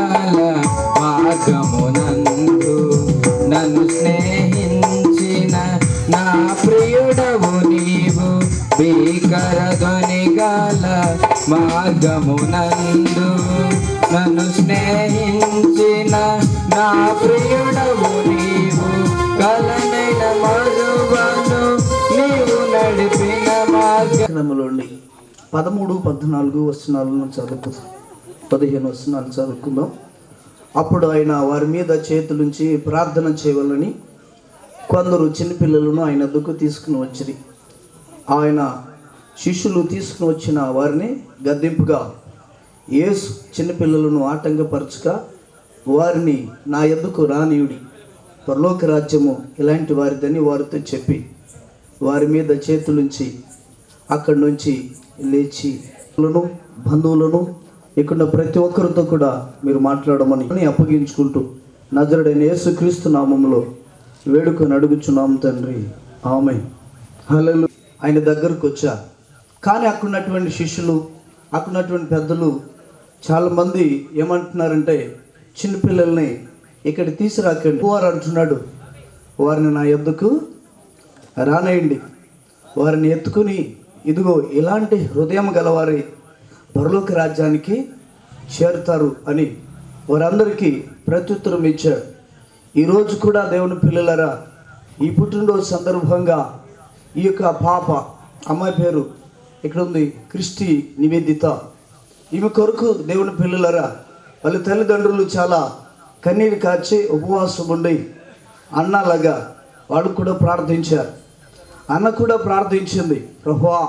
గాల మార్గమునందు నన్ను స్నేహించిన నా ప్రియుడవు నీవు. భీకర ధ్వని గాల మార్గమునందు నన్ను స్నేహించిన నా ప్రియుడవు నీవు. కలనైన మరువను నీవు నడిపిన మార్గములోని 13, 14 వచనాలను చదువుకుందాం. 15 వచనాలు చదువుకుందాం. అప్పుడు ఆయన వారి మీద చేతులుంచి ప్రార్థన చేయవాలని కొందరు చిన్నపిల్లలను ఆయన వద్దకు తీసుకుని వచ్చిరి. ఆయన శిష్యులు తీసుకుని వచ్చిన వారిని గద్దింపుగా, యేసు చిన్నపిల్లలను ఆటంకపరచక వారిని నా యొద్దకు రానియుడి, పరలోక రాజ్యము ఇలాంటి వారిదని వారితో చెప్పి వారి మీద చేతులుంచి అక్కడి నుంచి లేచి బంధువులను ఇక్కడ ప్రతి ఒక్కరితో కూడా మీరు మాట్లాడమని అప్పగించుకుంటూ నజరుడైన యేసుక్రీస్తు నామములో వేడుకొని అడుగుచున్నాము తండ్రి, ఆమేన్. హల్లెలూయా. ఆయన దగ్గరకు వచ్చా. కానీ అక్కడున్నటువంటి శిష్యులు, అక్కడున్నటువంటి పెద్దలు చాలామంది ఏమంటున్నారంటే, చిన్నపిల్లల్ని ఇక్కడ తీసుకురాకండి. వారు అంటున్నాడు, వారిని నా యొద్దకు రానేయండి, వారిని ఎత్తుకుని ఇదిగో ఇలాంటి హృదయం గలవారి పరలోక రాజ్యానికి చేరుతారు అని వారందరికీ ప్రత్యుత్తరం ఇచ్చాడు. ఈరోజు కూడా దేవుని పిల్లలరా, ఈ పుట్టినరోజు సందర్భంగా ఈ యొక్క పాప, అమ్మాయి పేరు ఇక్కడ ఉంది, క్రిస్టి నివేదిత. ఈమె కొరకు దేవుని పిల్లలరా, వాళ్ళ తల్లిదండ్రులు చాలా కన్నీరు కార్చి ఉపవాసం ఉండి అన్నలాగా వాడు కూడా ప్రార్థించారు. అన్న కూడా ప్రార్థించింది, ప్రభువా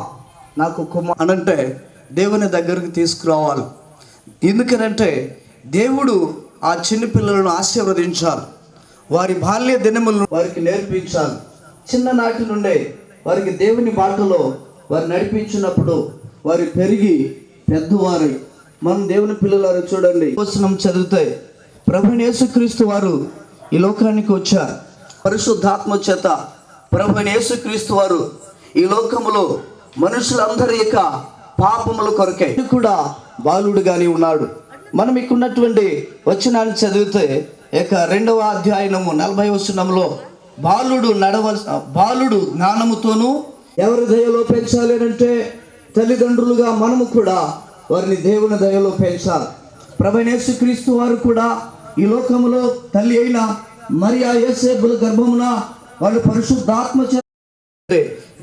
నాకు అనంటే దేవుని దగ్గరికి తీసుకురావాలి. ఎందుకనంటే దేవుడు ఆ చిన్నపిల్లలను ఆశీర్వదించాలి, వారి బాల్య దినములను వారికి నేర్పించాలి. చిన్ననాటి నుండే వారికి దేవుని బాటలో వారు నడిపించినప్పుడు వారు పెరిగి పెద్దవారై, మనం దేవుని పిల్లలు చూడండి, వచనం చదివితే ప్రభువైన యేసుక్రీస్తు వారు ఈ లోకానికి వచ్చారు. పరిశుద్ధాత్మ చేత ప్రభువైన యేసుక్రీస్తు వారు ఈ లోకములో మనుషులందరి యొక్క పాపముల కొరకే కూడా బాలుడుగానే ఉన్నాడు. మనం ఇక్కడున్నటువంటి వచనాన్ని చదివితే ఇక 2వ అధ్యాయము 40వ వచనంలో బాలుడు జ్ఞానముతోనూ ఎవరి దయలో పెంచాలి అంటే తల్లిదండ్రులుగా మనము కూడా వారిని దేవుని దయలో పెంచాలి. ప్రభువైన యేసుక్రీస్తు వారు కూడా ఈ లోకములో తల్లి అయిన మరియా యోసేపుల గర్భమున వాళ్ళు పరిశుద్ధాత్మ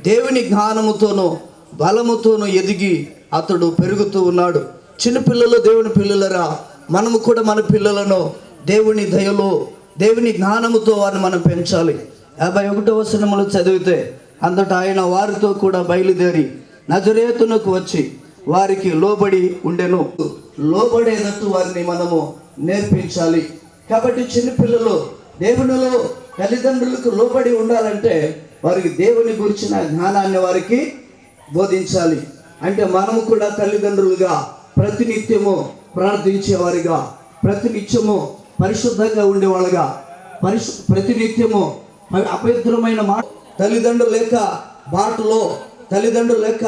దేవుని జ్ఞానముతోనూ బలముతోనూ ఎదిగి అతడు పెరుగుతూ ఉన్నాడు. చిన్నపిల్లలు దేవుని పిల్లలరా, మనము కూడా మన పిల్లలను దేవుని దయలో దేవుని జ్ఞానముతో వారిని మనం పెంచాలి. 51వ వచనములో చదివితే అంతటా ఆయన వారితో కూడా బయలుదేరి నజరేతునకు వచ్చి వారికి లోబడి ఉండెను. లోబడేటట్టు వారిని మనము నేర్పించాలి. కాబట్టి చిన్నపిల్లలు దేవునిలో తల్లిదండ్రులకు లోబడి ఉండాలంటే వారికి దేవుని గురించిన జ్ఞానాన్ని వారికి బోధించాలి. అంటే మనము కూడా తల్లిదండ్రులుగా ప్రతినిత్యము ప్రార్థించేవారిగా, ప్రతినిత్యము పరిశుద్ధంగా ఉండేవాళ్ళుగా, ప్రతినిత్యము అపవిత్రమైన మాట తల్లిదండ్రుల యొక్క బాటలో, తల్లిదండ్రుల యొక్క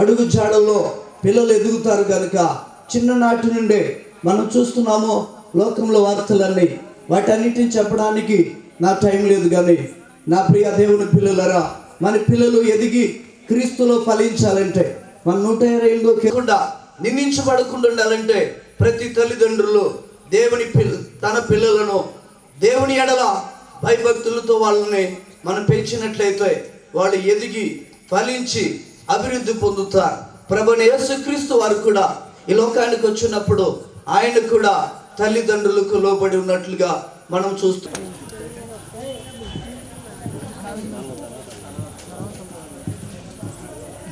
అడుగు జాడల్లో పిల్లలు ఎదుగుతారు. కనుక చిన్ననాటి నుండే మనం చూస్తున్నాము లోకంలో వార్తలన్నీ, వాటన్నిటిని చెప్పడానికి నా టైం లేదు. కానీ నా ప్రియ దేవుని పిల్లలరా, మన పిల్లలు ఎదిగి క్రీస్తులో ఫలించాలంటే, మన 120 కాకుండా నిందించబడకుండా ఉండాలంటే ప్రతి తల్లిదండ్రులు తన పిల్లలను దేవుని ఎడల భయభక్తులతో వాళ్ళని మనం పెంచినట్లయితే వాళ్ళు ఎదిగి ఫలించి అభివృద్ధి పొందుతారు. ప్రభువైన యేసుక్రీస్తు వారు కూడా ఈ లోకానికి వచ్చినప్పుడు ఆయన కూడా తల్లిదండ్రులకు లోబడి ఉన్నట్లుగా మనం చూస్తాం.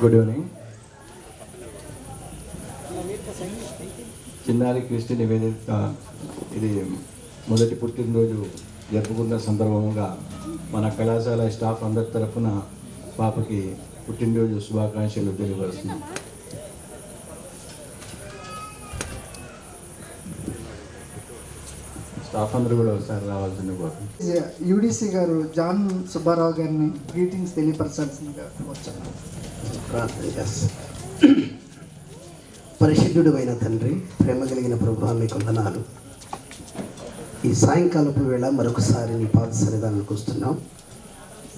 Good evening. చిన్నారి క్రిస్టి నివేదిత ఇది మొదటి పుట్టినరోజు జరుపుకున్న సందర్భంగా మన కళాశాల స్టాఫ్ అందరి తరఫున పాపకి పుట్టినరోజు శుభాకాంక్షలు తెలియపరుస్తున్నాం. స్టాఫ్ అందరూ కూడా ఒకసారి రావాల్సింది కోరుతున్నాం. యూడీసీ గారు జాన్ సుబ్బారావు గారిని గ్రీటింగ్స్ తెలియపరచాల్సిందిగా వచ్చాను. పరిశుద్ధుడు అయిన తండ్రి, ప్రేమ కలిగిన ప్రభువా, మీకు వందనాలు. ఈ సాయంకాలపు వేళ మరొకసారి నీ పాద సన్నిధానానికి వస్తున్నాం.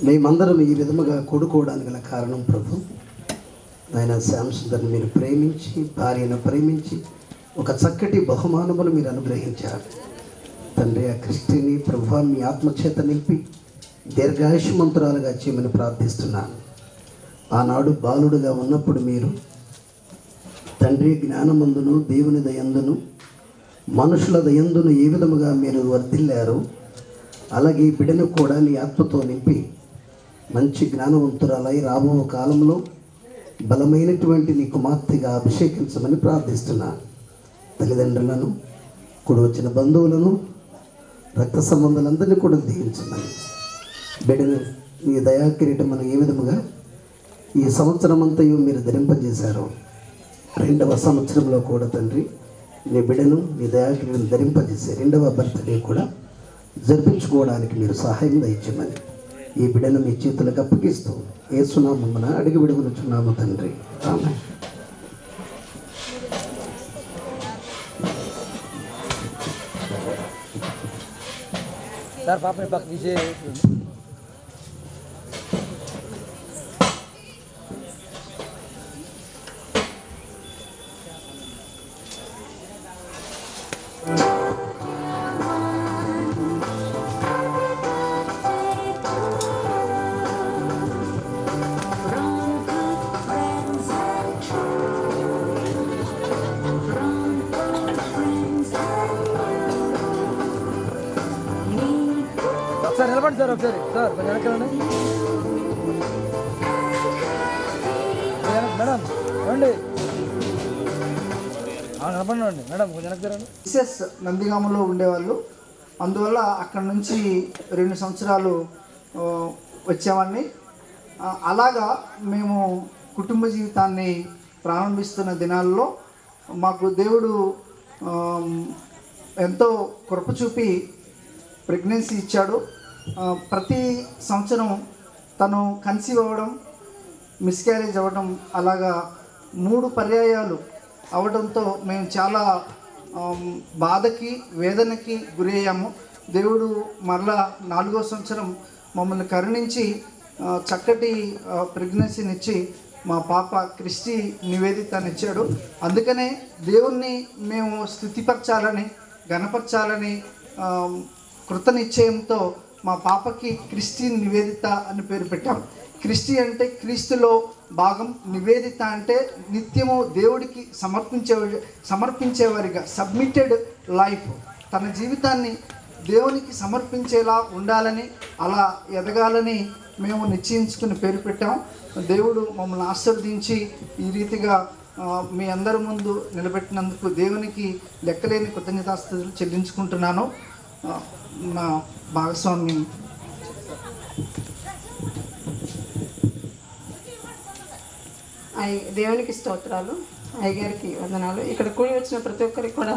మేమందరం ఈ విధముగా కూడుకోవడానికి గల కారణం ప్రభు, ఆయన శ్యామ్ సుందర్ని మీరు ప్రేమించి, భార్యను ప్రేమించి ఒక చక్కటి బహుమానమును మీరు అనుగ్రహించారు తండ్రి. ఆ క్రిస్టిని ప్రభు మీ ఆత్మచేత నింపి దీర్ఘాయుష్మంతురాలుగా చేయమని ప్రార్థిస్తున్నాను. ఆనాడు బాలుడుగా ఉన్నప్పుడు మీరు తండ్రి జ్ఞానమందును, దేవుని దయందును, మనుషుల దయందును ఏ విధముగా మీరు వర్ధిల్లారు, అలాగే ఈ బిడ్డను కూడా నీ ఆత్మతో నింపి మంచి జ్ఞానవంతురాలై రాబో కాలంలో బలమైనటువంటి నీ కుమార్తెగా అభిషేకించమని ప్రార్థిస్తున్నాను. తల్లిదండ్రులను, కూడి వచ్చిన బంధువులను, రక్త సంబంధాలందరినీ కూడా దీవించమని, బిడ్డను నీ దయాకిరీటం మనం ఏ విధముగా ఈ సంవత్సరం అంతయు మీరు ధరింపజేశారు, 2వ సంవత్సరంలో కూడా తండ్రి నీ బిడ్డను నీ దయాకిరీటం ధరింపజేసే 2వ బర్త్డే కూడా జరిపించుకోవడానికి మీరు సహాయం దయచేయమని ఈ బిడ్డను మీ చేతులకు అప్పగిస్తూ యేసునామమున అడిగి విడువనుచున్నాము తండ్రి, ఆమేన్. సార్ పాపని పక్క విజయ్ ఒకసారి నిలబడి సార్, ఒకసారి సార్ కొంచెం వెనకాలండి మేడం, రండి నిలబడి మేడం, కొంచెం వెనక్కి రండి. మిసెస్ నందిగామలో ఉండేవాళ్ళు, అందువల్ల అక్కడ నుంచి 2 సంవత్సరాలు వచ్చేవాడిని. అలాగా మేము కుటుంబ జీవితాన్ని ప్రారంభిస్తున్న దినాల్లో మాకు దేవుడు ఎంతో కృప చూపి ప్రెగ్నెన్సీ ఇచ్చాడు. ప్రతి సంవత్సరం తను కన్సీవ్ అవ్వడం, మిస్క్యారేజ్ అవ్వడం, అలాగా 3 పర్యాయాలు అవడంతో మేము చాలా బాధకి, వేదనకి గురి అయ్యాము. దేవుడు మరలా 4వ సంవత్సరం మమ్మల్ని కరుణించి చక్కటి ప్రెగ్నెన్సీనిచ్చి మా పాప క్రిస్టి నివేదితనిచ్చాడు. అందుకనే దేవుణ్ణి మేము స్తుతిపరచాలని, గణపరచాలని కృతనిశ్చయంతో మా పాపకి క్రిస్టి నివేదిత అని పేరు పెట్టాం. క్రిస్టి అంటే క్రీస్తులో భాగం, నివేదిత అంటే నిత్యము దేవుడికి సమర్పించేవారిగా, సబ్మిటెడ్ లైఫ్, తన జీవితాన్ని దేవునికి సమర్పించేలా ఉండాలని, అలా ఎదగాలని మేము నిశ్చయించుకుని పేరు పెట్టాం. దేవుడు మమ్మల్ని ఆశీర్వదించి ఈ రీతిగా మీ అందరి ముందు నిలబెట్టినందుకు దేవునికి లెక్కలేని కృతజ్ఞతాస్తుతులు చెల్లించుకుంటున్నాను. నా భాగస్వామి దేవునికి స్తోత్రాలు, అయ్యగారికి వందనాలు. ఇక్కడ కూడి వచ్చిన ప్రతి ఒక్కరికి కూడా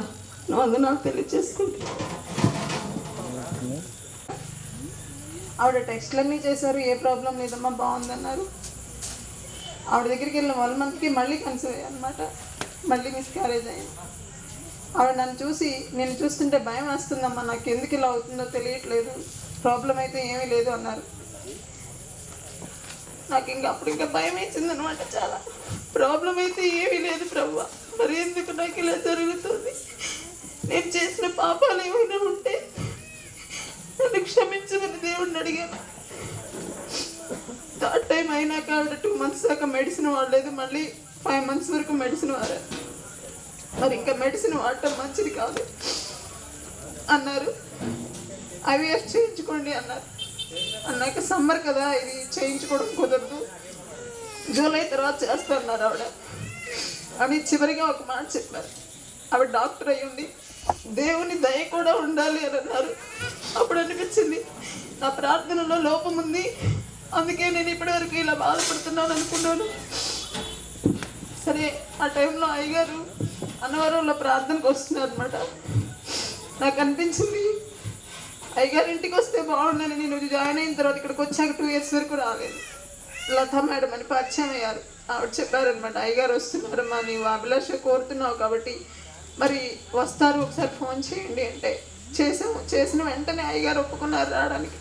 వందనాలు తెలియజేసుకుంటున్నాను. ఆవిడ టెస్ట్లన్నీ చేశారు, ఏ ప్రాబ్లం లేదమ్మా, బాగుందన్నారు. ఆవిడ దగ్గరికి వెళ్ళిన 1 మంత్కి మళ్ళీ కన్సీవ్ అయ్యాయి అనమాట, మళ్ళీ మిస్క్యారేజ్ అయ్యింది. ఆవిడ నన్ను చూసి, నేను చూస్తుంటే భయం వేస్తుందమ్మా, నాకు ఎందుకు ఇలా అవుతుందో తెలియట్లేదు, ప్రాబ్లం అయితే ఏమీ లేదు అన్నారు. నాకు అప్పుడు ఇంకా భయం వేసింది అనమాట చాలా. ప్రాబ్లం అయితే ఏమీ లేదు ప్రభువా, మరి ఎందుకు నాకు ఇలా జరుగుతుంది, నేను చేసిన పాపాలు ఏమైనా ఉంటే నన్ను క్షమించమని దేవుడిని అడిగాను. 3rd టైం అయినాక ఆవిడ 2 months దాకా మెడిసిన్ వాడలేదు, మళ్ళీ 5 months వరకు మెడిసిన్ వాడారు. మరి ఇంకా మెడిసిన్ వాడటం మంచిది కాదు అన్నారు. IVF చేయించుకోండి అన్నారు. అన్నాక సమ్మర్ కదా, ఇది చేయించుకోవడం కుదరదు, జూలై తర్వాత చేస్తున్నారు ఆవిడ అని చివరిగా ఒక మాట చెప్పారు. ఆవిడ డాక్టర్ అయ్యుండి దేవుని దయ కూడా ఉండాలి అని అన్నారు. అప్పుడు అనిపించింది నా ప్రార్థనలో లోపం ఉంది, అందుకే నేను ఇప్పటివరకు ఇలా బాధపడుతున్నాను అనుకున్నాను. సరే, ఆ టైంలో అయ్యగారు అన్నవరంలో ప్రార్థనకు వస్తున్నారు అనమాట. నాకు అనిపించింది అయ్యగారు ఇంటికి వస్తే బాగుండని. నేను జాయిన్ అయిన తర్వాత ఇక్కడికి వచ్చాక 2 years వరకు రాలేదు. లతా మేడం అని పరిచయం అయ్యారు. ఆవిడ చెప్పారనమాట, అయ్యగారు వస్తున్నారమ్మా, నీవు అభిలాష కోరుతున్నావు కాబట్టి మరి వస్తారు, ఒకసారి ఫోన్ చేయండి అంటే చేసిన వెంటనే అయ్యగారు ఒప్పుకున్నారు రావడానికి.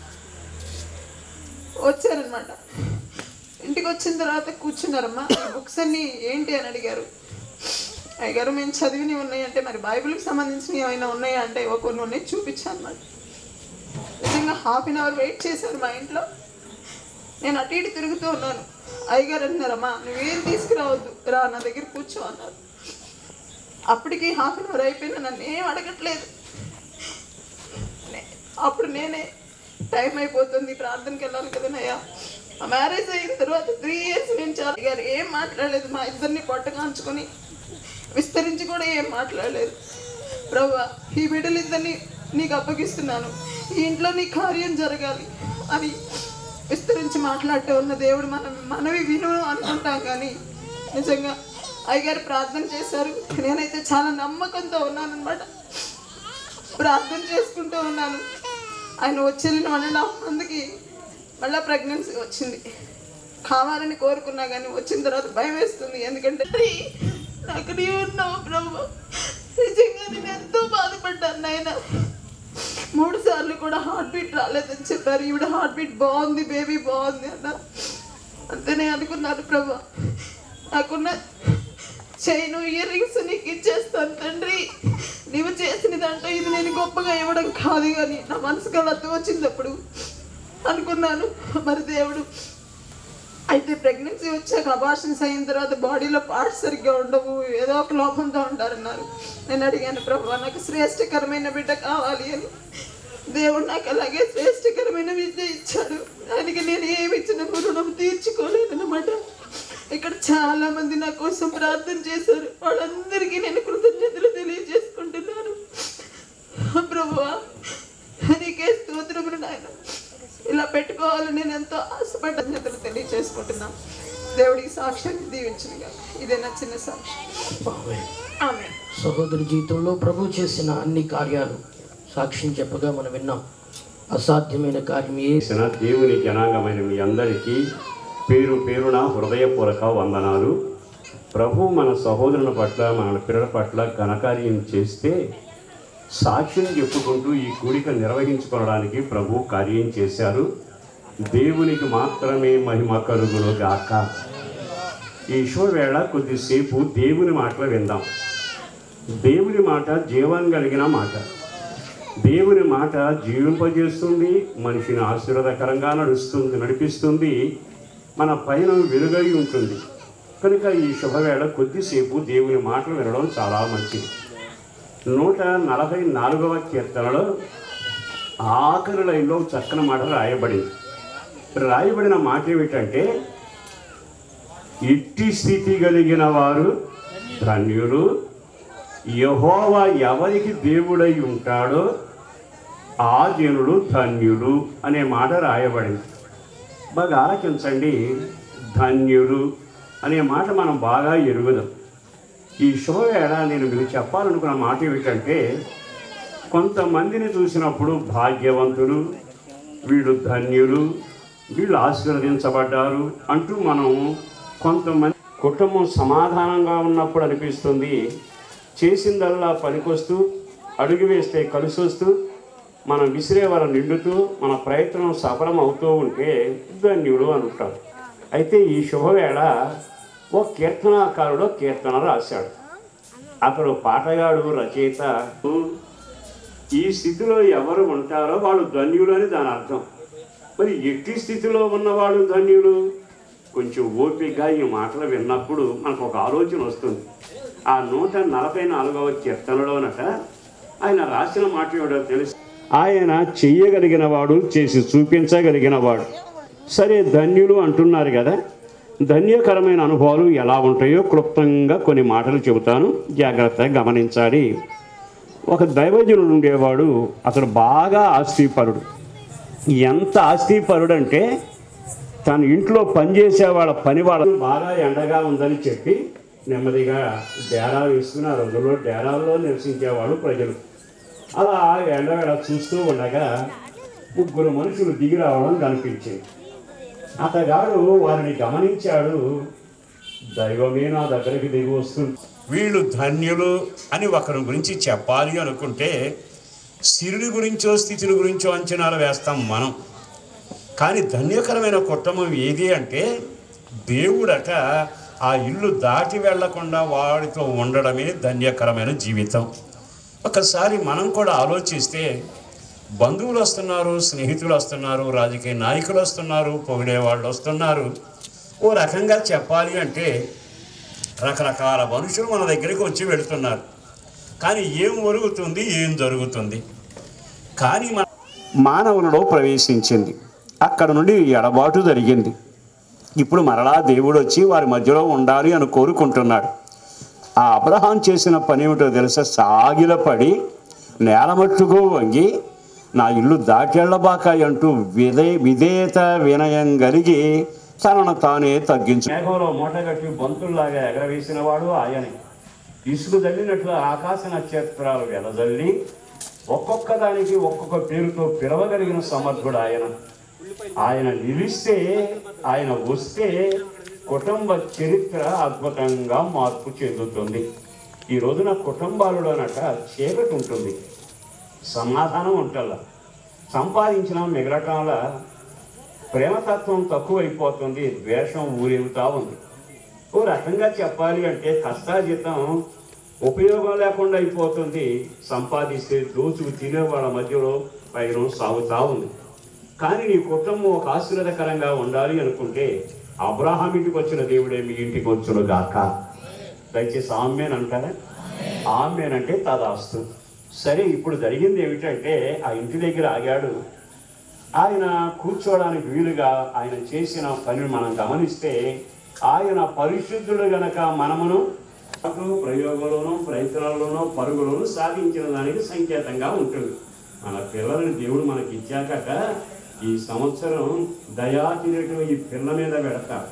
వచ్చారనమాట. ఇంటికి వచ్చిన తర్వాత కూర్చున్నారమ్మా. బుక్స్ అన్నీ ఏంటి అని అడిగారు. అయ్యగారు మేము చదివినవి ఉన్నాయంటే, మరి బైబిల్కి సంబంధించినవి ఏమైనా ఉన్నాయా అంటే కొన్ని ఉన్నాయి చూపించాను అన్నమాట. నిజంగా 1/2 అవర్ వెయిట్ చేశారు మా ఇంట్లో. నేను అటు ఇటు తిరుగుతూ ఉన్నాను. అయ్యగారు అన్నారమ్మా నువ్వేం తీసుకురావద్దు, రా నా దగ్గర కూర్చో అన్నారు. అప్పటికి 1/2 అవర్ అయిపోయినా నన్ను ఏం అడగట్లేదు. అప్పుడు నేనే టైం అయిపోతుంది, ప్రార్థనకి వెళ్ళాలి కదనయ్యా. మా మ్యారేజ్ అయిన తర్వాత 3 years నేను చాలా గారు ఏం మాట్లాడలేదు. మా ఇద్దరిని పొట్టకాంచుకొని విస్తరించి కూడా ఏం మాట్లాడలేదు. ప్రభువా ఈ బిడ్డలిద్దరిని నీకు అప్పగిస్తున్నాను, ఈ ఇంట్లో నీ కార్యం జరగాలి అని విస్తరించి మాట్లాడుతూ ఉన్న దేవుడు మనవి విను అనుకుంటాం. కానీ నిజంగా అయ్యగారు ప్రార్థన చేశారు. నేనైతే చాలా నమ్మకంతో ఉన్నాను అనమాట. ప్రార్థన చేసుకుంటూ ఉన్నాను. ఆయన వచ్చేళ్ళిన 1.5 monthకి మళ్ళీ ప్రెగ్నెన్సీ వచ్చింది. కావాలని కోరుకున్నా కానీ వచ్చిన తర్వాత భయం వేస్తుంది. ఎందుకంటే నాకు నీ ఉన్నావు ప్రభు. నిజంగా నేను ఎంతో బాధపడ్డాను నాయన. 3 సార్లు కూడా హార్ట్ బీట్ రాలేదని చెప్పారు. ఈవిడ హార్ట్ బీట్ బాగుంది, బేబీ బాగుంది అన్నారు. అంతేనే అనుకున్నాను ప్రభు. నాకున్న చైను ఇయర్ రింగ్స్ నీకు ఇచ్చేస్తాను తండ్రి. నీవు చేసిన దాంట్లో ఇది నేను గొప్పగా ఇవ్వడం కాదు, కానీ నా మనసుకు అలా వచ్చింది అప్పుడు అనుకున్నాను. మరి దేవుడు అయితే ప్రెగ్నెన్సీ వచ్చాక అబార్షన్స్ అయిన తర్వాత బాడీలో పార్ట్స్ సరిగ్గా ఉండవు, ఏదో ఒక లోపంతో ఉంటారన్నారు. నేను అడిగాను ప్రభు నాకు శ్రేష్టకరమైన బిడ్డ కావాలి అని. దేవుడు నాకు అలాగే శ్రేష్టకరమైన విద్య ఇచ్చాడు. దానికి నేను ఏమి ఇచ్చిన రుణం తీర్చుకోలేదన్నమాట. ఇక్కడ చాలా మంది నా కోసం ప్రార్థన చేశారు. వాళ్ళందరికీ నేను కృతజ్ఞతలు తెలియజేసుకుంటున్నాను. ప్రభువా నీకే స్తోత్రములు నాయన. ఇలా పెట్టుకోవాలని నేను ఎంతో ఆశపడ్డలు తెలియజేసుకుంటున్నాను. దేవుడికి సాక్ష్యాన్ని దీవించునుగా. ఇదే నా చిన్న సాక్ష్యం. ఆమె సహోదరి జీవితంలో ప్రభు చేసిన అన్ని కార్యాలు సాక్ష్యం చెప్పగా మనం విన్నాం. అసాధ్యమైన కార్యం చేసిన దేవుని జనాంగమైన మీ అందరికీ పేరు పేరున హృదయపూర్వక వందనాలు. ప్రభు మన సహోదరుల పట్ల మన పిల్లల పట్ల ఘనకార్యం చేస్తే సాక్ష్యం చెప్పుకుంటూ ఈ కూడిక నిర్వహించుకోవడానికి ప్రభు కార్యం చేశారు. దేవునికి మాత్రమే మహిమ కలుగును గాక. ఈ శుభవేళ కొద్దిసేపు దేవుని మాటలు విందాం. దేవుని మాట జీవం కలిగిన మాట. దేవుని మాట జీవింపజేస్తుంది, మనిషిని ఆశీర్వాదకరంగా నడిపిస్తుంది, మన పైన వెలుగై ఉంటుంది. కనుక ఈ శుభవేళ కొద్దిసేపు దేవుని మాటలు వినడం చాలా మంచిది. 144వ కీర్తనలో ఆఖరి లైన్లో చక్కని మాట రాయబడిన మాట ఏమిటంటే, ఇట్టి స్థితి కలిగిన వారు ధన్యులు, యెహోవా ఎవరికి దేవుడై ఉంటాడో ఆ జనులు ధన్యులు అనే మాట రాయబడింది. బాగా ఆలకించండి. ధన్యులు అనే మాట మనం బాగా ఎరుగుదాం. ఈ శుభవేళ నేను మీకు చెప్పాలనుకున్న మాట ఏమిటంటే, కొంతమందిని చూసినప్పుడు భాగ్యవంతులు, వీళ్ళు ధన్యులు, వీళ్ళు ఆశీర్వదించబడ్డారు అంటూ మనం కొంతమంది కుటుంబం సమాధానంగా ఉన్నప్పుడు అనిపిస్తుంది, చేసిందల్లా పనికొస్తూ, అడుగు వేస్తే కలిసి వస్తూ, మనం విసిరే వర నిండుతూ, మన ప్రయత్నం సఫలం అవుతూ ఉంటే ధన్యుడు అంటారు. అయితే ఈ శుభవేళ ఓ కీర్తనాకారుడు కీర్తన రాశాడు. అతడు పాటగాడు, రచయిత. ఈ స్థితిలో ఎవరు ఉంటారో వాళ్ళు ధన్యులు అని దాని అర్థం. మరి ఎట్టి స్థితిలో ఉన్నవాడు ధన్యులు? కొంచెం ఓపికగా ఈ మాటలు విన్నప్పుడు మనకు ఒక ఆలోచన వస్తుంది. ఆ 144వ కీర్తనలోనట ఆయన రాసిన మాట ఏమిటో తెలుసు. ఆయన చెయ్యగలిగిన వాడు, చేసి చూపించగలిగిన వాడు. సరే ధన్యులు అంటున్నారు కదా, ధన్యకరమైన అనుభవాలు ఎలా ఉంటాయో క్లుప్తంగా కొన్ని మాటలు చెబుతాను, జాగ్రత్తగా గమనించాలి. ఒక దైవజనుడు ఉండేవాడు. అతడు బాగా ఆస్తిపరుడు. ఎంత ఆస్తిపరుడు అంటే తన ఇంట్లో పనిచేసే వాళ్ళ పని వాళ్ళ బాగా ఎండగా ఉందని చెప్పి నెమ్మదిగా డేరా వేసుకుని ఆ రోజుల్లో డేరాల్లో నివసించేవాళ్ళు ప్రజలు. అలా ఎండవేళ చూస్తూ ఉండగా 3 మనుషులు దిగి రావడం కనిపించింది. అతగాడు వారిని గమనించాడు. దైవమే నా దగ్గరికి దిగి వస్తుంది, వీళ్ళు ధన్యులు అని ఒకరి గురించి చెప్పాలి అనుకుంటే సిరుడి గురించో స్థితిని గురించో అంచనాలు వేస్తాం మనం. కానీ ధన్యకరమైన కుటుంబం ఏది అంటే దేవుడట ఆ ఇల్లు దాటి వెళ్లకుండా వాడితో ఉండడమే ధన్యకరమైన జీవితం. ఒకసారి మనం కూడా ఆలోచిస్తే బంధువులు వస్తున్నారు, స్నేహితులు వస్తున్నారు, రాజకీయ నాయకులు వస్తున్నారు, పొగిడే వాళ్ళు వస్తున్నారు. ఓ రకంగా చెప్పాలి అంటే రకరకాల మనుషులు మన దగ్గరికి వచ్చి వెళుతున్నారు. కానీ ఏం ఒరుగుతుంది, ఏం జరుగుతుంది? కానీ మానవులలో ప్రవేశించింది, అక్కడ నుండి ఎడబాటు జరిగింది. ఇప్పుడు మరలా దేవుడు వచ్చి వారి మధ్యలో ఉండాలి అని కోరుకుంటున్నాడు. ఆ అబ్రహాం చేసిన పని ఏమిటో తెలుసా? సాగిలపడి నేలమట్టుకు వంగి నా ఇల్లు దాటెళ్ళబాకాయి అంటూ విధేయత వినయం కలిగి తనను తానే తగ్గించు. మేఘంలో మూటగట్టి బంతుల్లాగా ఎగరవేసిన వాడు ఆయనే. ఇసుకు జల్లినట్లు ఆకాశ నక్షత్రాలు వెలజల్లి ఒక్కొక్క దానికి ఒక్కొక్క పేరుతో పిలవగలిగిన సమర్థుడు ఆయన. ఆయన నిలిస్తే, ఆయన వస్తే కుటుంబ చరిత్ర అద్భుతంగా మార్పు చెందుతుంది. ఈ రోజున కుటుంబాలలోనట చీకటి ఉంటుంది, సమాధానం ఉంటల్లా, సంపాదించిన మిగలటంలా ప్రేమతత్వం తక్కువైపోతుంది, ద్వేషం ఊరేగుతూ ఉంది. ఓ రకంగా చెప్పాలి అంటే కష్టాజీతం ఉపయోగం లేకుండా అయిపోతుంది. సంపాదిస్తే దోచుకు తినే వాళ్ళ మధ్యలో పైన సాగుతూ ఉంది. కానీ నీ కుటుంబం ఒక ఆశీర్వాదకరంగా ఉండాలి అనుకుంటే అబ్రహాం ఇంటికి వచ్చిన దేవుడే మీ ఇంటికి వచ్చును గాక. దయచేసి ఆమెన్ అంటారా? ఆమెన్ అంటే తదాస్తు. సరే, ఇప్పుడు జరిగింది ఏమిటంటే ఆ ఇంటి దగ్గర ఆగాడు. ఆయన కూర్చోవడానికి వీలుగా ఆయన చేసిన పనిని మనం గమనిస్తే ఆయన పరిశుద్ధుడు గనక మనమును ప్రయోగంలోనూ ప్రయత్నాల్లోనూ పరుగులోనూ సాధించిన దానికి సంకేతంగా ఉంటుంది. మన పిల్లలని దేవుడు మనకి ఇచ్చాక ఈ సంవత్సరం దయా కిరీటం ఈ పిల్ల మీద పెడతారు,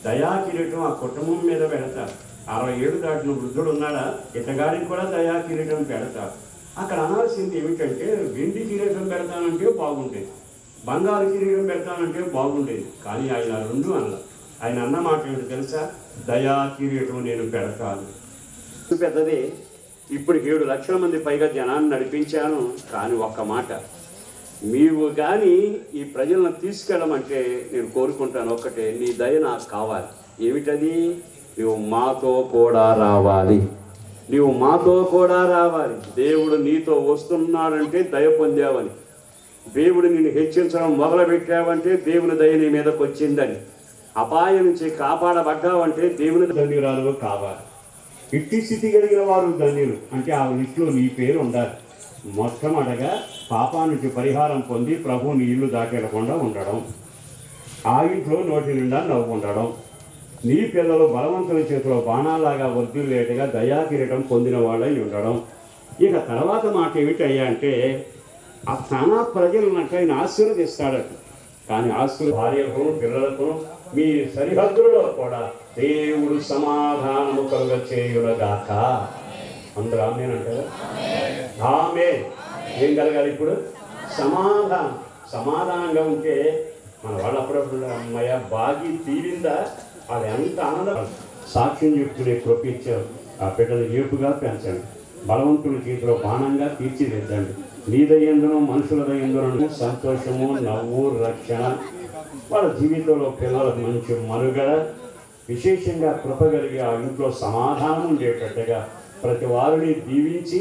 దయా కిరీటం ఆ కుటుంబం మీద పెడతారు. 67 దాటిన వృద్ధుడు ఉన్నాడా, ఇతగాడికి కూడా దయా కిరీటం పెడతారు. అక్కడ అనాల్సింది ఏమిటంటే వెండి కిరీటం పెడతానంటే బాగుండేది, బంగారు కిరీటం పెడతానంటే బాగుండేది. కానీ ఆయన రెండు అన్న, ఆయన అన్న మాట ఏమిటి తెలుసా? దయా కిరీటం నేను పెడతాను. పెద్దది. ఇప్పుడు 7 లక్షల మంది పైగా జనాన్ని నడిపించాను. కానీ ఒక్క మాట, నీవు కానీ ఈ ప్రజలను తీసుకెళ్ళమంటే నేను కోరుకుంటాను ఒక్కటే, నీ దయ నాకు కావాలి. ఏమిటది? నువ్వు మాతో కూడా రావాలి, నీవు మాతో కూడా రావాలి. దేవుడు నీతో వస్తున్నాడంటే దయ పొందావని, దేవుడు నిన్ను హెచ్చించడం మొదలుపెట్టావంటే దేవుని దయ నీ మీదకి వచ్చిందని, అపాయం నుంచి కాపాడబడ్డావంటే దేవుని ధన్యురాలు కావాలి. ఇట్టి స్థితి కలిగిన వారు ధన్యులు అంటే ఆ లిస్టులో నీ పేరు ఉండాలి. మొట్టమొదటగా పాపానికి పరిహారం పొంది ప్రభు నీ ఇల్లు దాటెళ్ళకుండా ఉండడం, ఆ ఇంట్లో నోటి నిండా నవ్వు ఉండడం, నీ పిల్లలు బలవంతుల చేతిలో బాణాలాగా వర్ధిల్లేటుగా దయా కిరీటం పొందిన వాళ్ళై ఉండడం. ఇక తర్వాత మాట ఏమిటయ్యా అంటే ఆ తన ప్రజలనంటే ఆయన ఆశీర్వదిస్తాడట. కానీ ఆస్తులు భార్యకు పిల్లలకు మీ సరిహద్దులలో కూడా దేవుడు సమాధానము కలుగ చేయునగాక. అందరూ ఆమేన్ అంటారా? ఆమేన్. ఏం కలగాలి ఇప్పుడు? సమాధానం. సమాధానంగా ఉంటే మన వాళ్ళు అప్పుడప్పుడు అమ్మయ్య బాగి తీరిందా, అది ఎంత ఆనందం. సాక్ష్యం చెప్తునే కృపించారు. ఆ బిడ్డలు ఏపుగా పెంచండి, బలవంతుల చేతిలో బాణంగా తీర్చిదిద్దండి. నీ దయందును మనుషుల దయందును సంతోషము, నవ్వు, రక్షణ, వాళ్ళ జీవితంలో పిల్లల మంచి మనుగడ, విశేషంగా కృపగలిగి ఆ ఇంట్లో సమాధానం ఉండేటట్టుగా ప్రతి వారిని దీవించి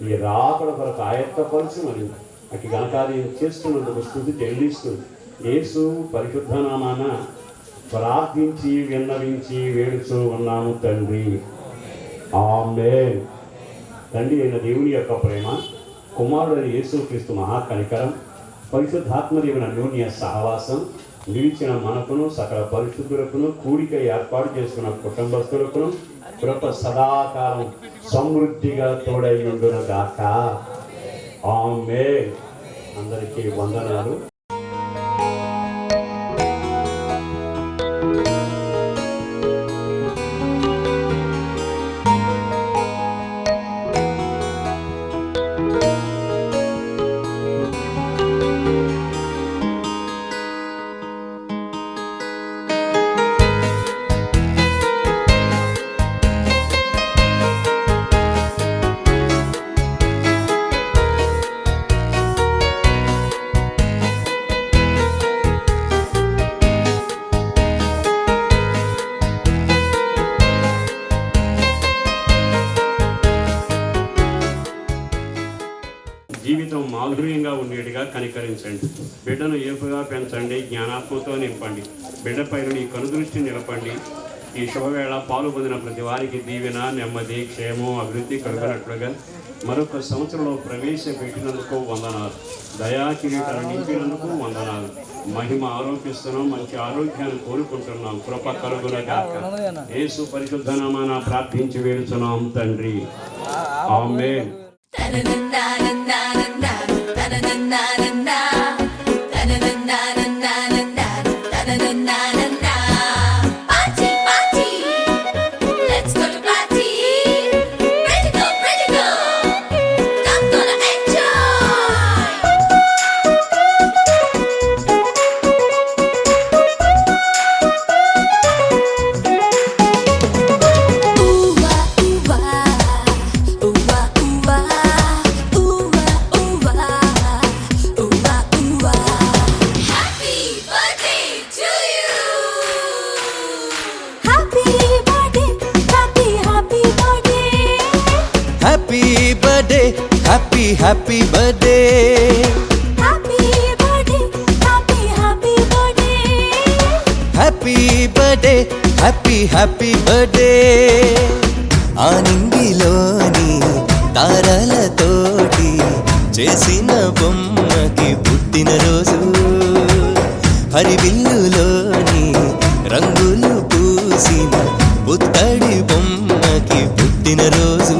ఈ రాకడ కొరకు ఆయత్తపరచమని అటు ఘనకార్యం చేస్తున్నందుకు స్తుతి చెల్లిస్తూ యేసు పరిశుద్ధ నామాన ప్రార్థించి విన్నవించి వేడుచూ ఉన్నాము తండ్రి. ఆమేన్. తండ్రి అయిన దేవుని యొక్క ప్రేమ, కుమారుడైన యేసుక్రీస్తు మహాకనికరం, పరిశుద్ధాత్మదేవుని అన్యోన్య సహవాసం నిలిచిన మనకును సకల పరిశుద్ధులకును కూడిక ఏర్పాటు చేసుకున్న కుటుంబస్తులకును కృప సదాకాలం సమృద్ధిగా తోడై ఉండును గాక. ఆమేన్. అందరికీ వందనాలు. ఉండేట్టుగా కనికరించండి. బిడ్డను ఏపుగా పెంచండి, జ్ఞానాత్మతో నింపండి. బిడ్డపైన నీ కనుదృష్టి నిలపండి. ఈ శుభవేళ పాలు పొందిన ప్రతి వారికి దీవెన, నెమ్మది, క్షేమం, అభివృద్ధి కలుగునట్లుగా మరొక సంవత్సరంలో ప్రవేశపెట్టినందుకు వందనాలు. దయా కిరీటాలు నింపినందుకు వందనాలు. మహిమ ఆరోపిస్తున్నాం, మంచి ఆరోగ్యాన్ని కోరుకుంటున్నాం. కృప కలుగునగాక. యేసు పరిశుద్ధ నామాన ప్రార్థించి వేడుచున్నాం తండ్రి. ఆమేన్. Happy birthday, happy birthday, happy birthday, happy birthday, happy birthday. ఆనందిలోని తారలతోటి చేసిన బొమ్మకి పుట్టినరోజు, హరివిల్లులోని రంగులు పూసిన పుత్తడి బొమ్మకి పుట్టినరోజు.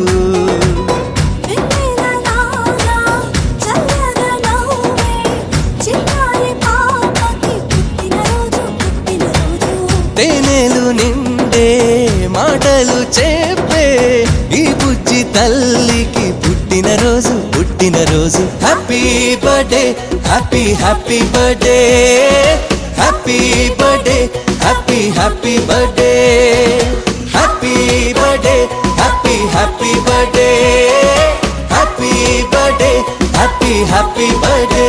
తేనెలు నిండే మాటలు చెప్పే ఈ బుజ్జి తల్లికి పుట్టినరోజు, పుట్టినరోజు. Happy birthday, happy birthday, happy birthday, happy birthday, happy birthday, happy birthday, happy birthday, happy birthday.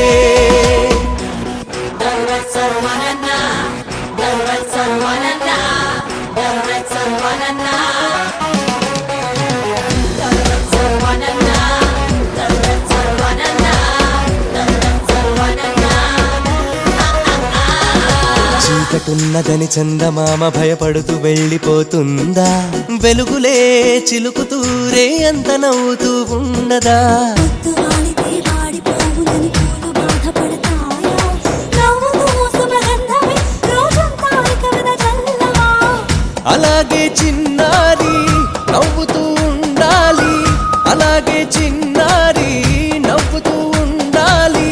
చీకటున్నదని చందమామ భయపడుతూ వెళ్ళిపోతుందా, వెలుగులే చిలుకుతూరే అంత నవ్వుతూ ఉండదా. అలాగే చిన్నారి నవ్వుతూ ఉండాలి, అలాగే చిన్నారి నవ్వుతూ ఉండాలి.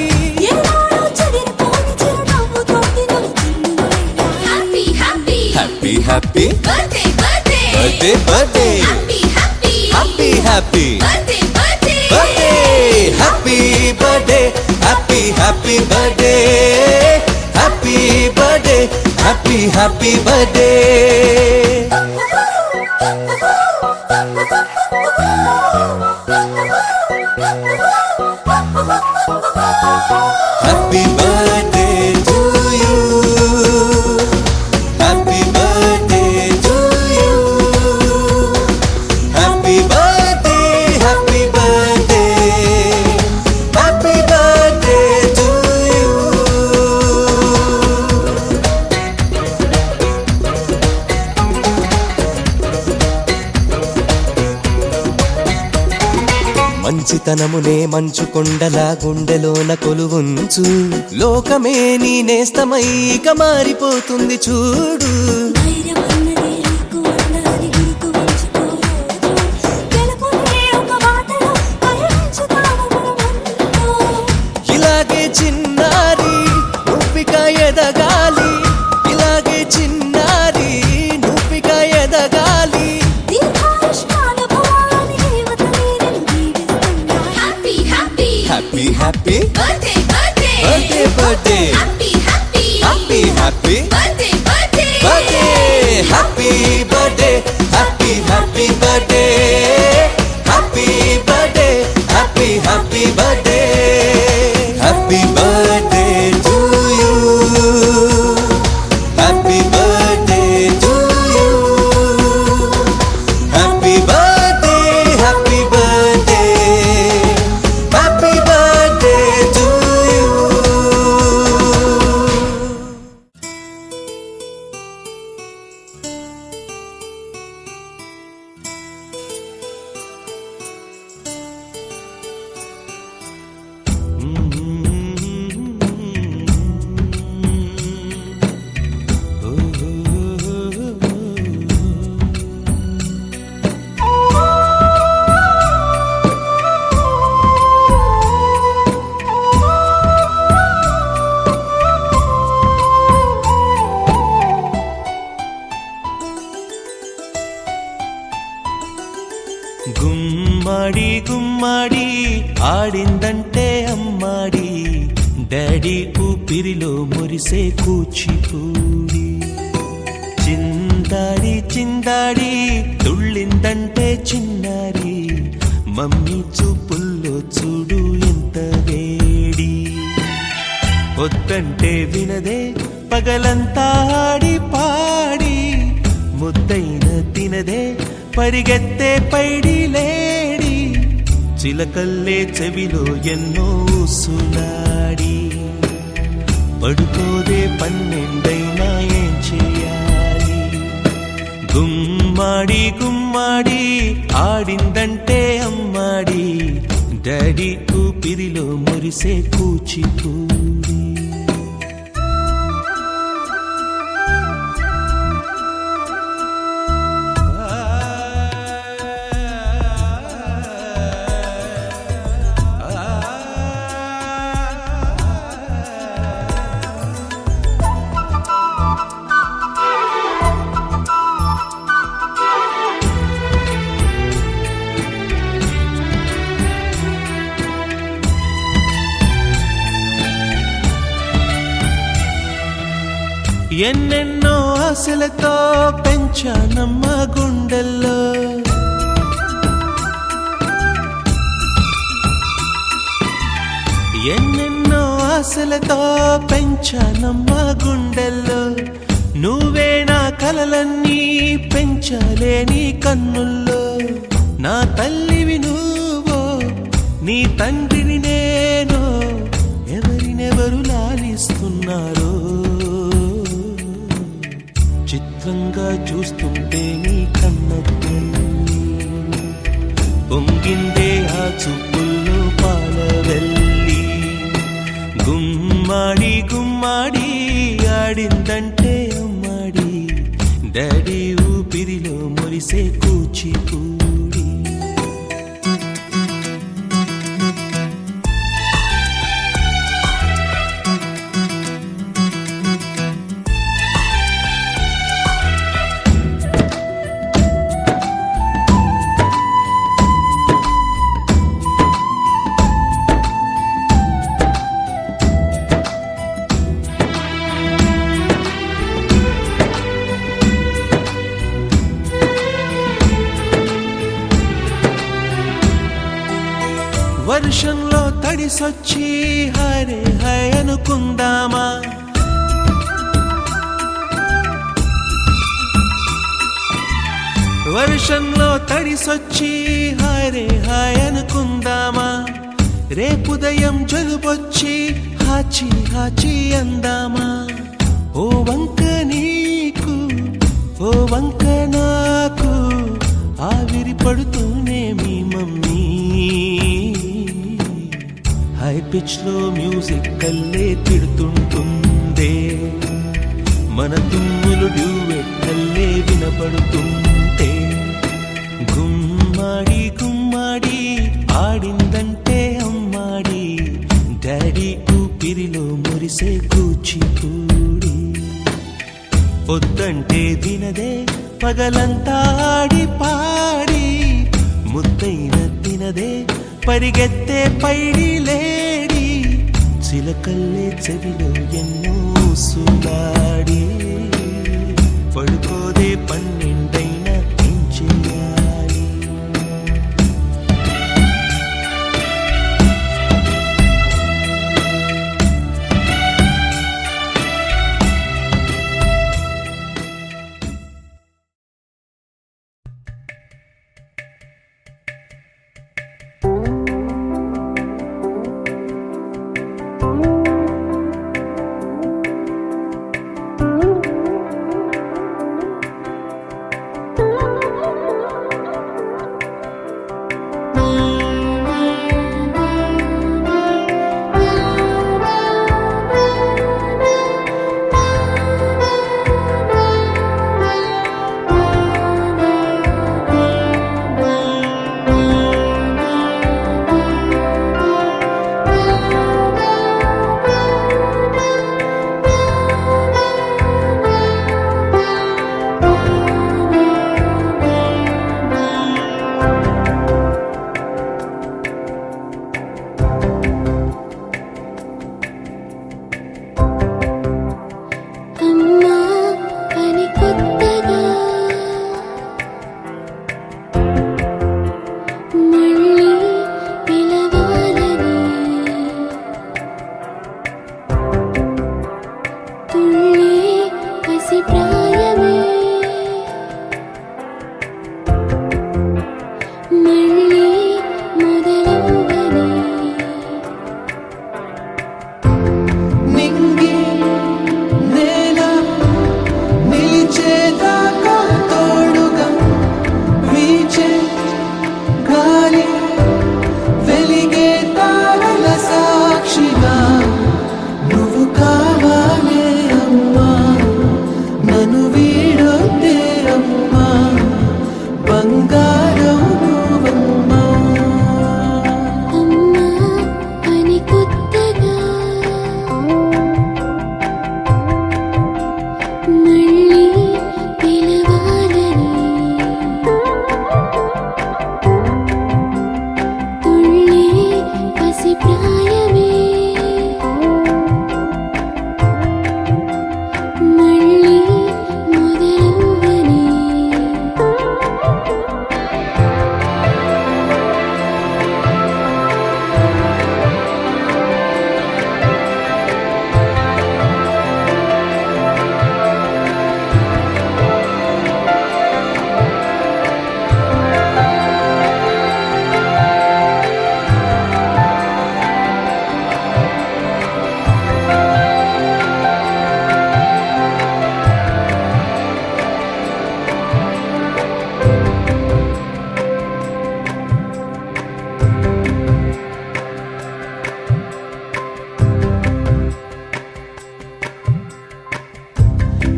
Happy birthday, birthday, happy birthday, happy birthday, happy birthday, happy birthday, happy birthday. Happy birthday to you, happy birthday to you, happy birthday, happy birthday, happy birthday to you. మంచితనమునే మంచు కొండలా గుండెలోన కొలువుంచు, లోకమే నీ నేస్తమై ఇక మారిపోతుంది చూడు. ఇలాగే చిన్నారి నువ్విక ఎదగాలి, ఇలాగే చిన్నారి నువ్విక ఎదగాలి. Happy birthday, birthday, happy birthday, birthday, happy birthday, happy birthday, happy birthday, happy birthday, happy birthday to you, happy birthday to you, happy birthday, happy birthday, happy birthday to you. ఆడిందంటే అమ్మాడి, డాడీ ఊపిరిలో మురిసే కూచిపూడి. చిందాడి చిందాడి తుళ్ళిందంటే చిన్నారి, mummy చూపుల్లో చూడు ఎంత వేడి. వద్దంటే వినదే పగలంతా ఆడి పాడి, ముద్దైన తినదే పరిగెత్తే పైడి లేడి. చిలకల్లే చెవిలో ఎన్నో సులాడి, పడుకోదే పన్నెండైనా ఏం చేయాలి. గుమ్మాడి గుమ్మాడి ఆడిందంటే అమ్మాడి, డాడీ ఊపిరిలో మురిసే కూచిపూడి. ఎన్నెన్నో ఆశలతో పెంచానమ్మ గుండెల్లో, ఎన్నెన్నో ఆశలతో పెంచానమ్మ గుండెల్లో. నువ్వే నా కలలన్నీ పెంచలేని కన్నుల్లో. నా తల్లివి నువ్వో, నీ తండ్రిని నేను, ఎవరినెవరు లాలిస్తున్నారో. చిత్రంగా చూస్తుంటే నీ కన్న తల్లి, పొంగిందే ఆ చూపుల్లో పాలవెల్లి. గుమ్మాడి గుమ్మాడి ఆడిందంటే అమ్మాడి, డాడీ ఊపిరిలో మురిసే కూచిపూడి. వర్షంలో తడిసొచ్చి హరే హై అనుకుందామా, వర్షంలో తడిసొచ్చి హరే హాయ్ అనుకుందామా. రేపుదయం జలుబొచ్చి హాచి హాచి అందామా. ఓ వంక నీకు ఓ వంక నాకు, ఆవిరి పడుతూనే మీ మమ్మీ. హై పిచ్ లో మ్యూజిక్ కల్లే తిడుతుంటుందే, మన తుమ్ములు డ్యూయెట్ కల్లే వినపడుతుంటే. గుమ్మాడి గుమ్మాడి ఆడిందంటే అమ్మాడి, డాడీ ఊపిరిలో మురిసే కూచిపూడి. పొద్దంటే వినదే పగలంతా ఆడి పాడి, ముద్దైన తినదే పరిగెత్తే పైడి లేడి. చిలకల్లే చెవిలో ఎన్నో సులాడి, పడుకోదే పన్నెండైనా ఏం చేయాలి.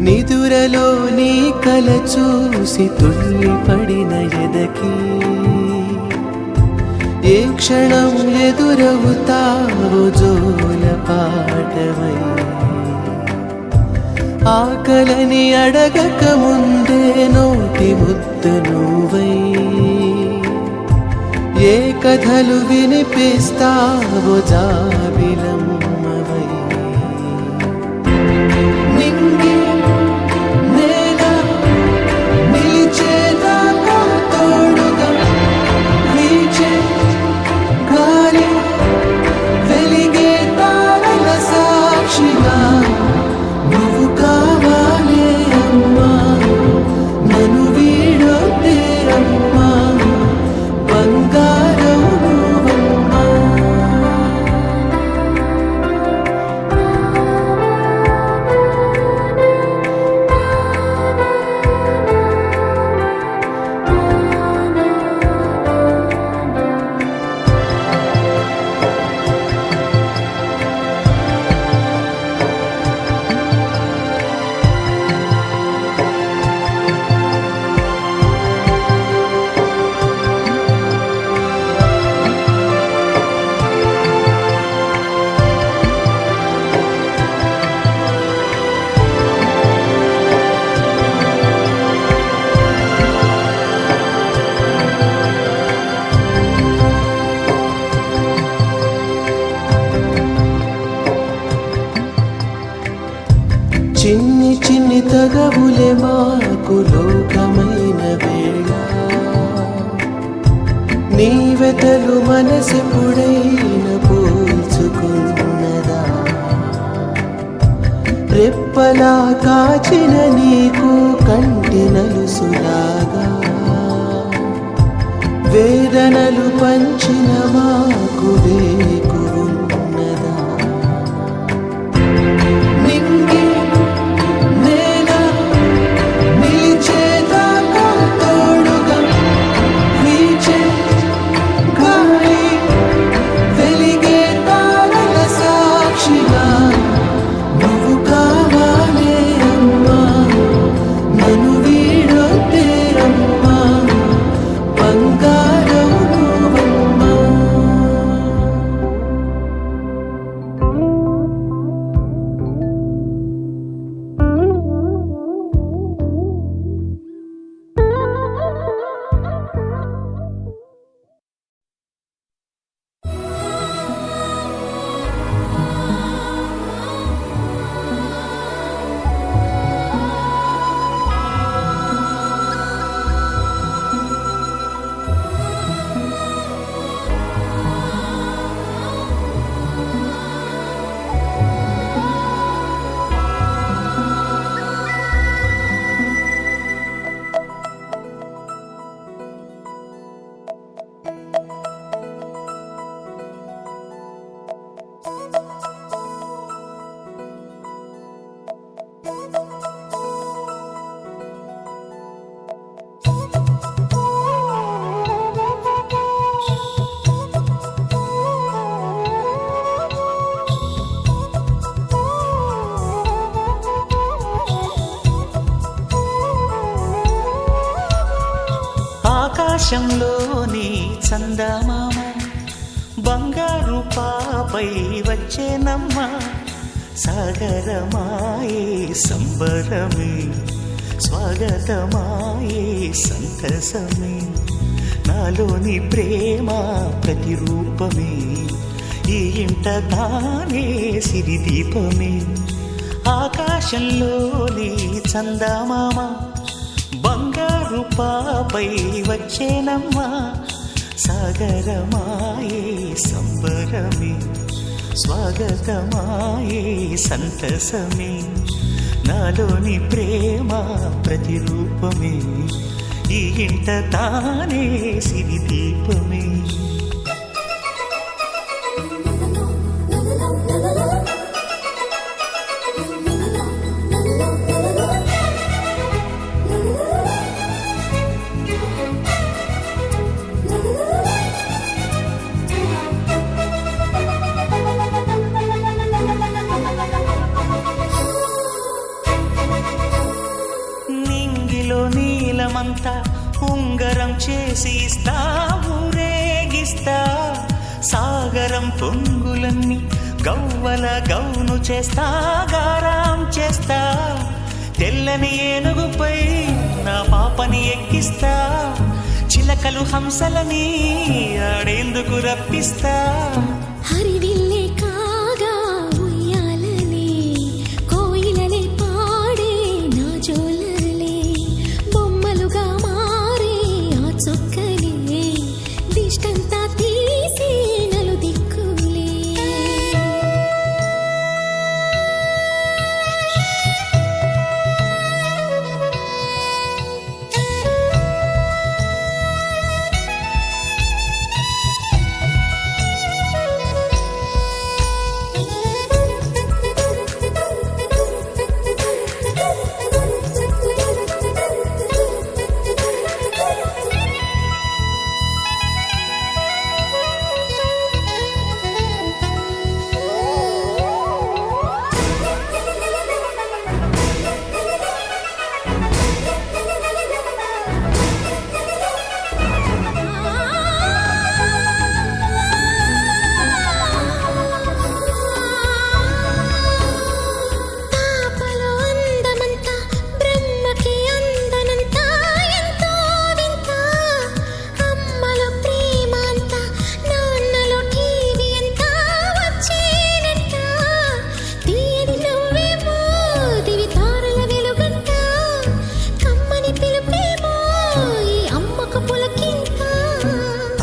నిదురలో నీ కల చూసి తుళ్ళిపడిన ఎదకి ఏ క్షణం ఎదురవుతావో జోల పాటవై ఆకలని అడగక ముందే నోటి ముద్దు నువ్వై ఏ కథలు వినిపిస్తావో జాబిలమ్మవై నింగి నేల నిలిచేదాకా తోడుగా వీచే గాలి వెలిగే తారల సాక్షిగా నువ్వు కావాలే అమ్మా నన్ను వీడొద్దే అమ్మా బంగారం నువ్వమ్మా. చిన్ని చిన్ని తగవులే మాకు లోకమైన వేళ నీ వెతలు మనసెప్పుడైన పోల్చుకున్నదా రెప్పలా కాచిన నీకు కంటి నలుసులాగా వేదనలు పంచిన మాకు వేకు ఉన్నదా నింగి నేల నిలిచేదాకా తోడుగా వీచే గాలి వెలిగే తారల సాక్షిగా నువ్వు కావాలే అమ్మా నన్ను వీడొద్దే అమ్మా బంగారం నువ్వమ్మా. ఆకాశంలోని చందమామ బంగారు పాపై వచ్చేనమ్మ సాగరమాయే సంబరమే స్వాగతమాయే సంతసమే నాలోని ప్రేమ ప్రతిరూపమే ఈ ఇంట తానే సిరిదీపమే ఆకాశంలోని చందమామ బంగారు పాపై వచ్చేనమ్మా సాగరమాయే సంబరమే స్వాగతమాయే సంతసమే నాలోని ప్రేమ ప్రతిరూపమే ఈ ఇంట తానే సిరిదీపమే అందమంతా ఉంగరం చేసి ఇస్తా, ఊరేగిస్తా. సాగరం పొంగులన్నీ గవ్వల గౌను చేస్తా, గారాం చేస్తా. తెల్లని ఏనుగుపై నా పాపని ఎక్కిస్తా, చిలకలు హంసలని ఆడేందుకు రప్పిస్తా. హరివిల్లే కాగా ఉయ్యాలలే, కోయిలలే పాడే నా జోలలే, బొమ్మలుగా మారే ఆ చొక్కలే, దిష్టంతా తీసి నలు దిక్కులే.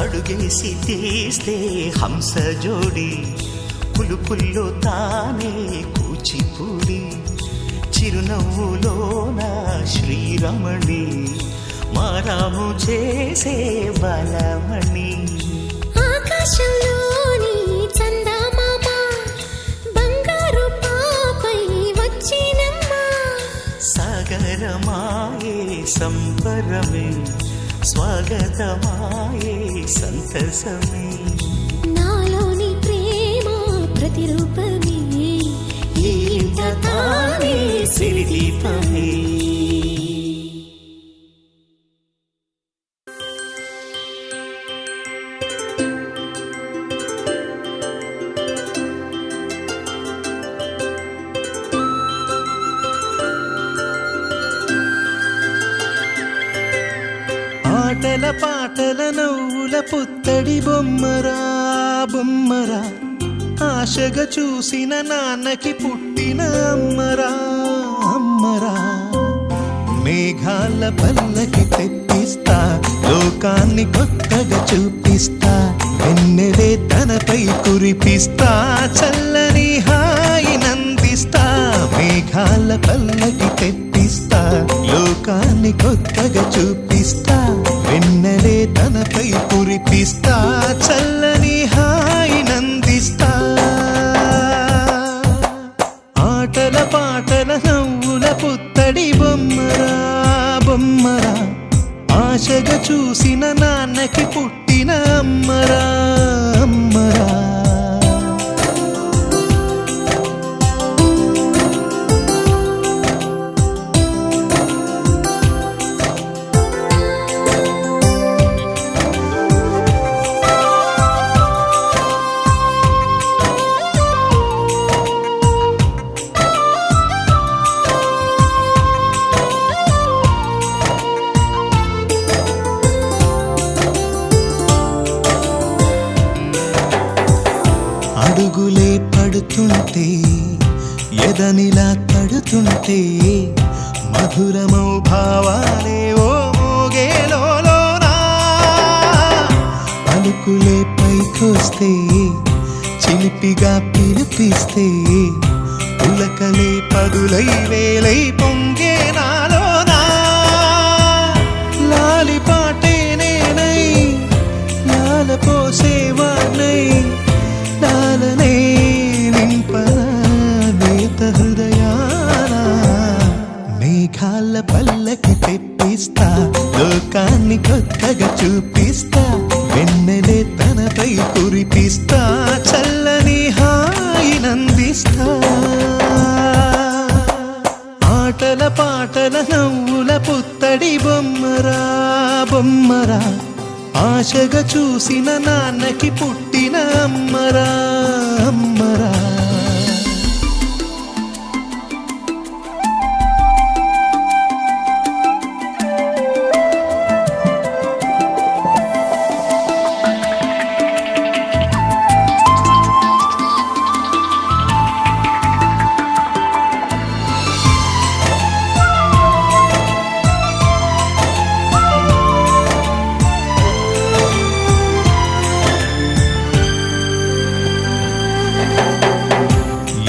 అడుగేసి తీస్తే హంస జోడి, పులుపుల్లో తానే కూచిపూడి, చిరునవ్వులోన శ్రీరమణి, మారాము చేసే బలమణి. ఆకాశంలోని చందమామ బంగారు పాపై వచ్చినమ్మా, సాగరమాయే సంబరమే, స్వాగతమాయే సంతసమే. నాలోని ప్రేమ ప్రతిరూపమే, ఈ ఇంట తానే సిరిదీపమే. ఆటల పాటల నవ్వుల పుత్తడి బొమ్మరా బొమ్మరా, ఆశగా చూసిన నాన్నకి పుట్టిన అమ్మరా అమ్మరా. మేఘాల పల్లకి తెప్పిస్తా, లోకాన్ని కొత్తగా చూపిస్తా, వెన్నెలే తనపై కురిపిస్తా, చల్లని హాయినందిస్తా. మేఘాల పల్లకి తెప్పిస్తా, లోకాన్ని కొత్తగా చూపిస్తా, వెన్నెలే తనపై కురిపిస్తా, చల్లని హాయినందిస్తా. ఆటల పాటల నవ్వుల పుత్తడి బొమ్మరా బొమ్మరా, ఆశగా చూసిన నాన్నకి పుట్టిన అమ్మరా అమ్మరా. అడుగులే పడుతుంటే, ఎదనిలా తడుతుంటే, మధురమౌ భావాలే ఓ మోగేలోనా. పలుకులే పైకొస్తే, చిలిపిగా పిలిపిస్తే, పులకలే పదులై వేలై పొంగే నాలోనా. లాలిపాటే నేనై లాలపోసేవాణ్ణై, లాలనే నింపనా నేత హృదయాన. మేఘాల పల్లకి తెప్పిస్తా, లోకాన్ని కొత్తగా చూపిస్తా, వెన్నెలే తనపై కురిపిస్తా, చల్లని హాయినందిస్తా. ఆట ఆటల పాటల నవ్వుల పుత్తడి బొమ్మరా బొమ్మరా, ఆశగా చూసిన నాన్నకి పుట్టిన అమ్మరా అమ్మరా.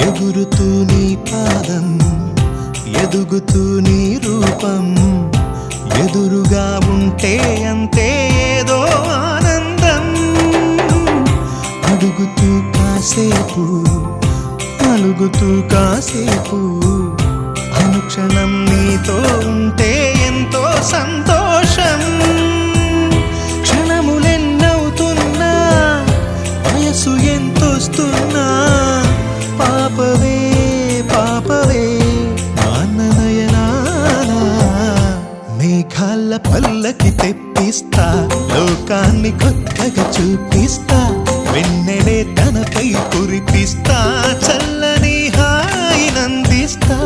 ఎగురుతూ నీ పాదం, ఎదుగుతూ నీ రూపం, ఎదురుగా ఉంటే అంతే ఏదో ఆనందం. అడుగుతూ కాసేపు, అలుగుతూ కాసేపు, అనుక్షణం నీతో ఉంటే ఎంతో సంతోషం. క్షణములెన్నవుతున్నా, వయసు ఎంతొస్తున్నా, పాపవే పాపవే నాన్ననయనానా. మేఘాల పల్లకి తెప్పిస్తా, లోకాన్ని కొత్తగా చూపిస్తా, వెన్నెలే తనపై కురిపిస్తా, చల్లని హాయినందిస్తా.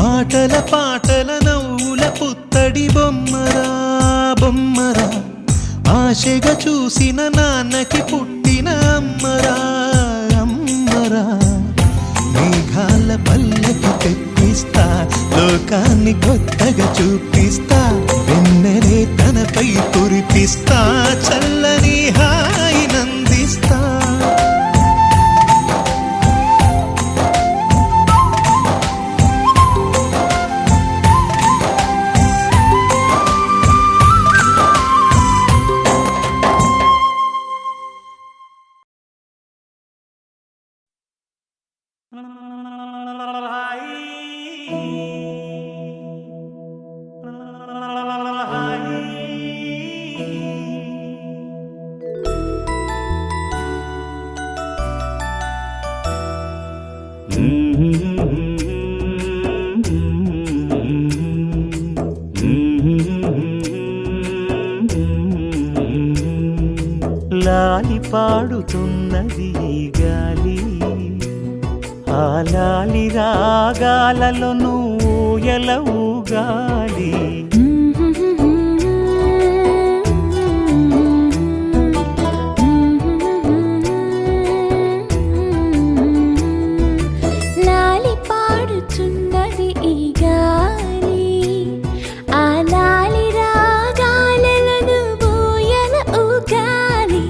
ఆటల పాటల నవ్వుల పుత్తడి బొమ్మరా బొమ్మరా, ఆశగా చూసిన నాన్నకి పుట్టిన అమ్మరా అమ్మరా. మేఘాల పల్లకి తెప్పిస్తా, లోకాన్ని కొత్తగా చూపిస్తా, వెన్నెలే తనపై కురిపిస్తా, చల్లని హాయినందిస్తా. లాలి పాడుతున్నది గాలి, ఆ లాలి రాగాలలో నువ్వు ఎలవుగాలి. లాలి పాడుచున్నది ఈ గాలి, ఆ లాలి రాగాలను బోయల ఊగాలి.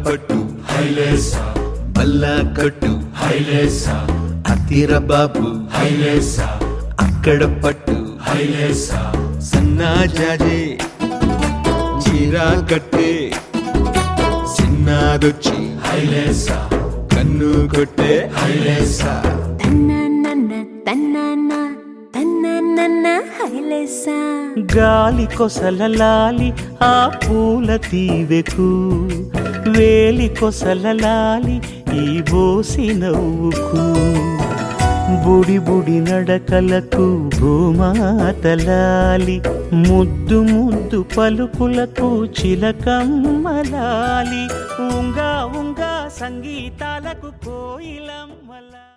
పట్టు హైలేసా, బల్లా కట్టు హైలేసా, అతిర బాబు హైలేసా, అక్కడ పట్టు హైలేసా, సన్నా జాజే చీరా కట్టే, చిన్నాదొచ్చి హైలేసా, కన్ను కొట్టే హైలేసా. గాలి కొసల లాలి ఆ పూల తీవెకు, వేలి కొసల లాలి ఈ బోసి నవ్వుకు, బుడి బుడి నడకలకు భూమాతలాలి, ముద్దు ముద్దు పలుకులకు చిలకమ్మలాలి, ఉంగా ఉంగా సంగీతాలకు కోయిలం.